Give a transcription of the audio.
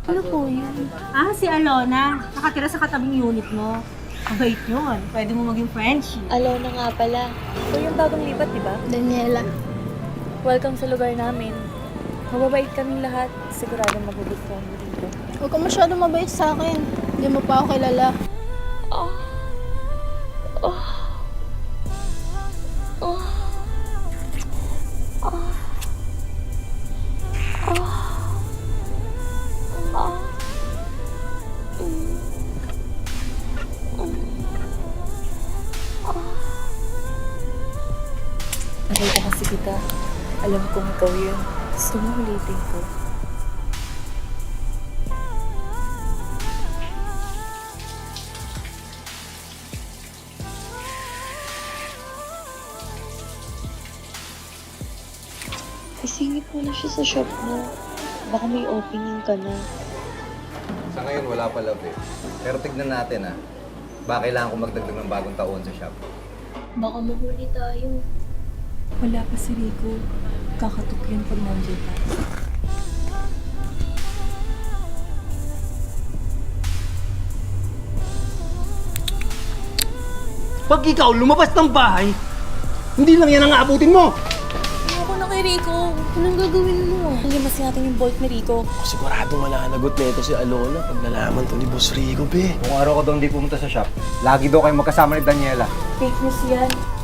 Ano po yun? Si Alona. Nakatira sa katabing unit mo. Mabait yun. Pwede mo maging friendship. Alona nga pala. Ito yung bagong lipat, di ba? Daniela. Welcome sa lugar namin. Mababait kaming lahat. Siguradong magugustuhan mo dito. Huwag ka masyadong mabait sa akin. Hindi mo pa ako kilala. Nakita kasi kita. Alam kong ikaw yun. Gusto mo ulitin ko. Isingit mo na siya sa shop mo. Baka may opening ka na. Sa ngayon, wala pa love eh. Pero tignan natin Baka kailangan ko magdagdag ng bagong taon sa shop. Baka mahuli tayo. Wala pa si Rico. Kakatok yun pag nandiyan ka. Pag ikaw lumabas ng bahay, hindi lang yan ang aabutin mo. Ayoko na kay Rico. Anong gagawin mo? Limasin natin yung bolt ni Rico. Siguradong mananagot na ito si Alona pag nalaman to ni Boss Rico, be. Kung araw ko daw hindi pumunta sa shop, lagi daw kayo magkasama ni Daniela. Fake news yan.